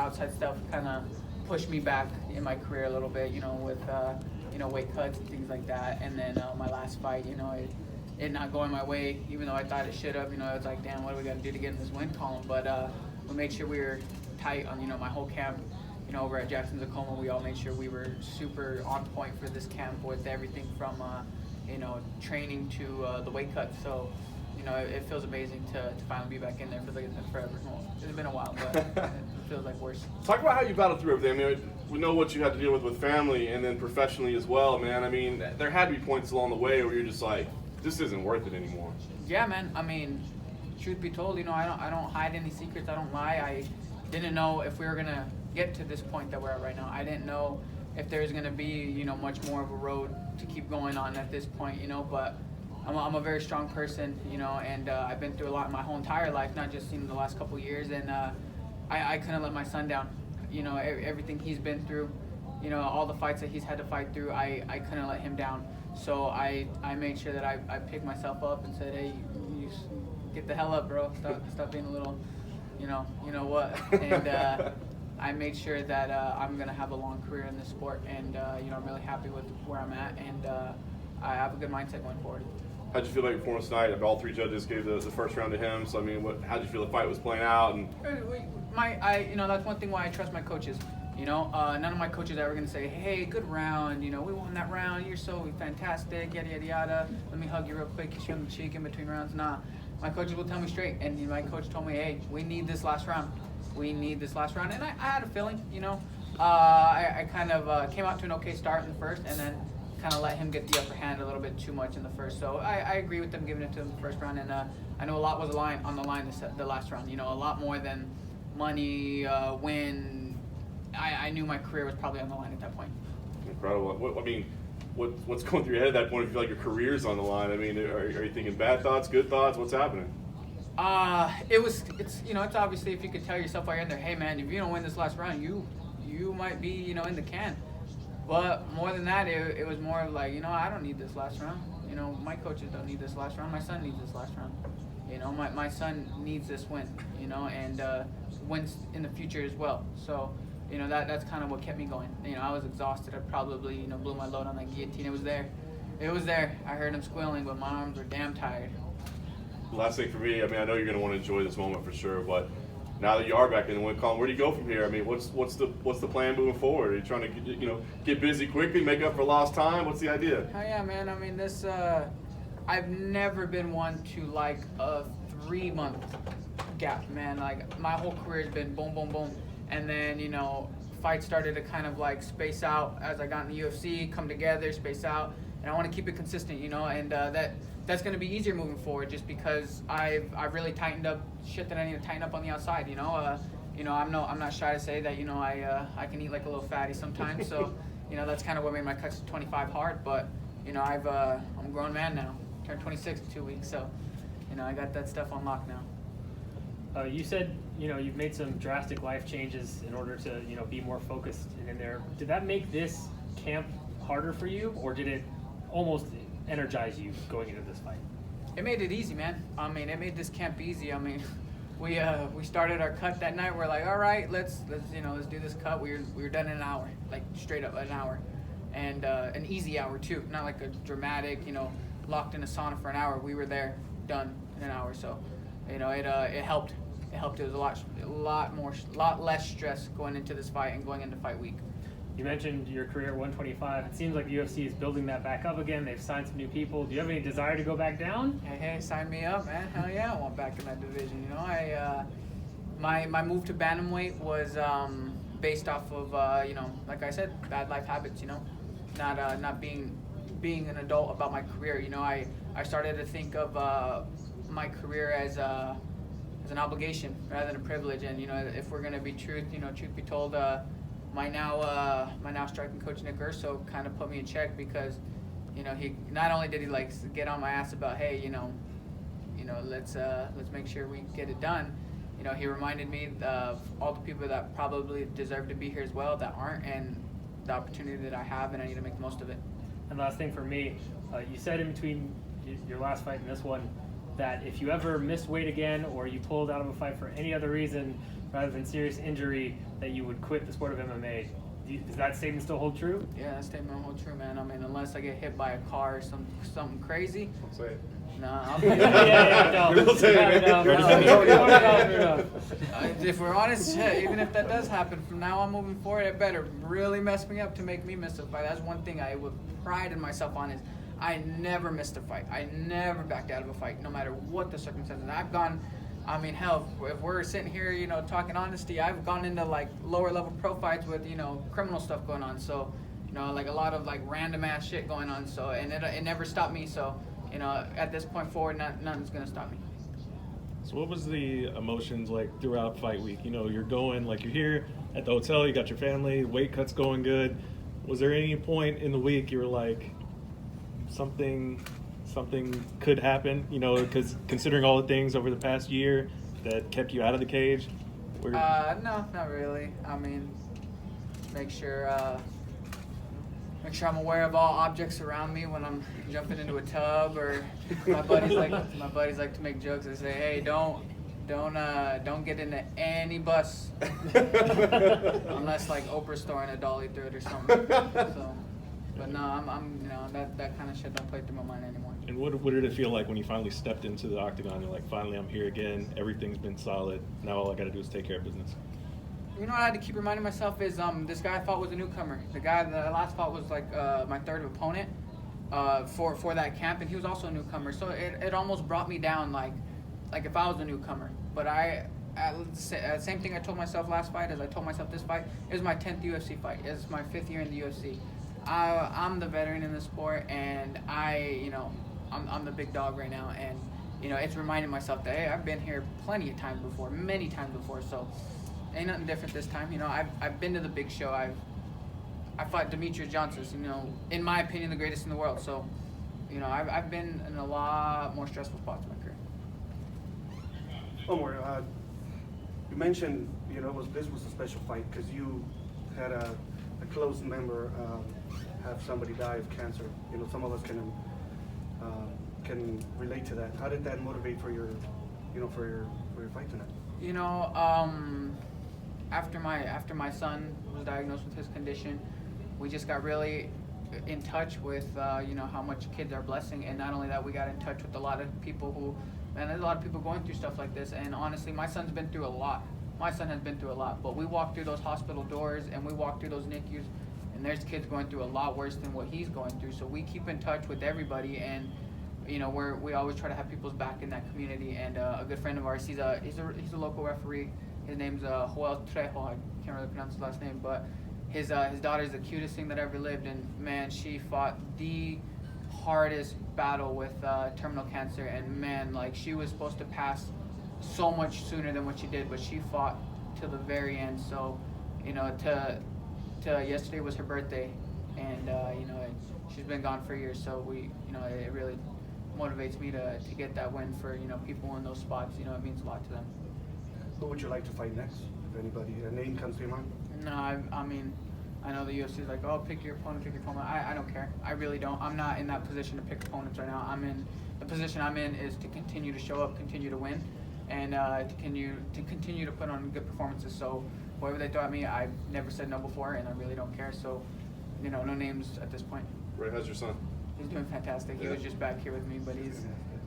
outside stuff kind of pushed me back in my career a little bit, with weight cuts and things like that. And then my last fight, it not going my way, even though I thought it should have. It's like, damn, what do we got to do to get in this win column? But we made sure we were tight on, my whole camp. Over at Jackson Tacoma, we all made sure we were super on point for this camp with everything from, training to the weight cut. So, it feels amazing to finally be back in there. It feels like it's been forever. Well, it's been a while, but it feels like worse. Talk about how you battled through everything. I mean, we know what you had to deal with family and then professionally as well, man. I mean, there had to be points along the way where you're just like, this isn't worth it anymore. Yeah, man. I mean, truth be told, I don't hide any secrets. I don't lie. I didn't know if we were gonna get to this point that we're at right now. I didn't know if there's gonna be, much more of a road to keep going on at this point, but I'm a very strong person, and I've been through a lot in my whole entire life, not just the last couple of years, and I couldn't let my son down. Everything he's been through, all the fights that he's had to fight through, I couldn't let him down. So I made sure that I picked myself up and said, hey, you get the hell up, bro. Stop being a little, you know what. And I made sure that I'm gonna have a long career in this sport, and I'm really happy with where I'm at, and I have a good mindset going forward. How'd you feel like performance tonight? All three judges gave the first round to him. So I mean, how'd you feel the fight was playing out? And that's one thing why I trust my coaches. None of my coaches are ever gonna say, "Hey, good round. We won that round. You're so fantastic. Yada yada yada. Let me hug you real quick, kiss you on the cheek in between rounds." Nah, my coaches will tell me straight. And my coach told me, "Hey, we need this last round. We need this last round." And I had a feeling. I kind of came out to an okay start in the first, and then kind of let him get the upper hand a little bit too much in the first. So I agree with them giving it to him the first round, and I know a lot was on the line the last round. A lot more than money, win. I knew my career was probably on the line at that point. Incredible. What's going through your head at that point? If you feel like your career's on the line, I mean, are you thinking bad thoughts, good thoughts? What's happening? It's obviously, if you could tell yourself while you're in there, hey man, if you don't win this last round, you might be, in the can. But more than that, it was more of like, I don't need this last round. My coaches don't need this last round. My son needs this last round. My son needs this win, and wins in the future as well. So, that's kind of what kept me going. I was exhausted. I probably, blew my load on that guillotine. It was there. I heard him squealing, but my arms were damn tired. Last thing for me, I mean, I know you're going to want to enjoy this moment for sure, but now that you are back in the win column, where do you go from here? I mean, what's the plan moving forward? Are you trying to get busy quickly, make up for lost time? What's the idea? Oh yeah, man. I mean, this I've never been one to like a 3-month gap, man. Like my whole career has been boom, boom, boom, and then fights started to kind of like space out as I got in the UFC, come together, space out, and I want to keep it consistent, and that's going to be easier moving forward, just because I've really tightened up shit that I need to tighten up on the outside. I'm not shy to say that I can eat like a little fatty sometimes. So that's kind of what made my cuts to 25 hard. But I'm a grown man now. Turned 26 in 2 weeks, so I got that stuff on lock now. You said you've made some drastic life changes in order to be more focused in there. Did that make this camp harder for you, or did it almost energize you going into this fight? It made it easy, man. I mean, it made this camp easy. I mean, we started our cut that night. We're like, all right, let's do this cut. We were done in an hour, like straight up an hour, and an easy hour too, not like a dramatic, locked in a sauna for an hour. We were there, done in an hour. So, it helped. It helped. It was a lot less stress going into this fight and going into fight week. You mentioned your career at 125. It seems like the UFC is building that back up again. They've signed some new people. Do you have any desire to go back down? Hey, sign me up, man. Hell yeah, I want back in that division. My move to Bantamweight was based off of like I said, bad life habits. Not being an adult about my career. I started to think of my career as an obligation rather than a privilege. And if we're gonna be truth be told. My now striking coach Nick Urso kind of put me in check, because he not only did he like get on my ass about, hey, let's make sure we get it done. He reminded me of all the people that probably deserve to be here as well that aren't, and the opportunity that I have, and I need to make the most of it. And last thing for me, you said in between your last fight and this one that if you ever missed weight again, or you pulled out of a fight for any other reason, rather than serious injury, that you would quit the sport of MMA. Does that statement still hold true? Yeah, that statement will hold true, man. I mean, unless I get hit by a car or something crazy. Don't say it. Nah, I'll be no. Don't say it, man. No. If we're honest, shit, even if that does happen, from now on moving forward, it better really mess me up to make me miss a fight. That's one thing I would pride in myself on is I never missed a fight. I never backed out of a fight, no matter what the circumstances. I've gone, I mean, hell, if we're sitting here, you know, talking honesty, I've gone into like lower level pro fights with, you know, criminal stuff going on. So, you know, like a lot of like random ass shit going on. So, and it never stopped me. So, you know, at this point forward, nothing's gonna stop me. So what was the emotions like throughout fight week? You know, you're going, like you're here at the hotel, you got your family, weight cut's going good. Was there any point in the week you were like, something could happen, you know, because considering all the things over the past year that kept you out of the cage? No, not really. I mean, make sure I'm aware of all objects around me when I'm jumping into a tub, or my buddies like to make jokes. They say, "Hey, don't get into any bus unless like Oprah's throwing a dolly through it or something." So, but no, I'm you know, that kind of shit don't play through my mind anymore. And what did it feel like when you finally stepped into the octagon? You're like, finally, I'm here again. Everything's been solid. Now all I got to do is take care of business. You know what I had to keep reminding myself is this guy I fought was a newcomer. The guy that I last fought was like my third opponent for that camp, and he was also a newcomer. So it almost brought me down like if I was a newcomer. But same thing I told myself last fight as I told myself this fight. It was my 10th UFC fight. It's my 5th year in the UFC. I'm the veteran in the sport, and I'm the big dog right now. And you know, it's reminding myself that hey, I've been here plenty of times before, many times before. So. Ain't nothing different this time. You know, I've been to the big show. I fought Demetrius Johnson, you know, in my opinion, the greatest in the world. So, you know, I've been in a lot more stressful spots in my career. One more. You mentioned, you know, this was a special fight because you had a close member have somebody die of cancer. You know, some of us can relate to that. How did that motivate for your fight tonight? You know, after my son was diagnosed with his condition, we just got really in touch with you know, how much kids are blessing, and not only that, we got in touch with a lot of people who, man, there's a lot of people going through stuff like this, and honestly, my son's been through a lot. My son has been through a lot, but we walk through those hospital doors and we walk through those NICUs, and there's kids going through a lot worse than what he's going through. So we keep in touch with everybody, and you know, we always try to have people's back in that community. And a good friend of ours, he's a local referee. His name's Joel Trejo. I can't really pronounce his last name, but his daughter's the cutest thing that ever lived. And man, she fought the hardest battle with terminal cancer. And man, like, she was supposed to pass so much sooner than what she did, but she fought till the very end. So, you know, to yesterday was her birthday, and you know, she's been gone for years. So it really motivates me to get that win for, you know, people in those spots. You know, it means a lot to them. Who would you like to fight next? If anybody, a name comes to your mind? No, I mean, I know the UFC is like, oh, pick your opponent. I don't care. I really don't. I'm not in that position to pick opponents right now. The position I'm in is to continue to show up, continue to win, and to continue to put on good performances. So whoever they throw at me, I've never said no before, and I really don't care. So, you know, no names at this point. Ray, how's your son? He's doing fantastic. He was just back here with me, but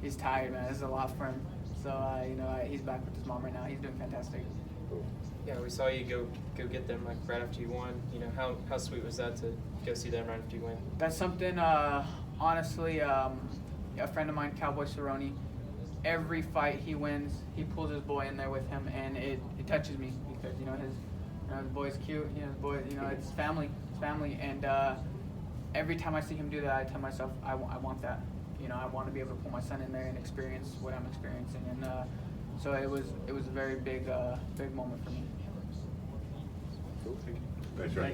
he's tired, man. This is a lot for him. So you know, he's back with his mom right now. He's doing fantastic. Yeah, we saw you go get them like right after you won. You know, how sweet was that to go see them right after you win? That's something. Honestly, a friend of mine, Cowboy Cerrone, every fight he wins, he pulls his boy in there with him, and it touches me because you know his boy's cute. You know, his boy. You know, it's family. It's family, and every time I see him do that, I tell myself, I want that. You know, I want to be able to pull my son in there and experience what I'm experiencing, and so it was a very big moment for me. Cool. Thank you. Thanks, Ray.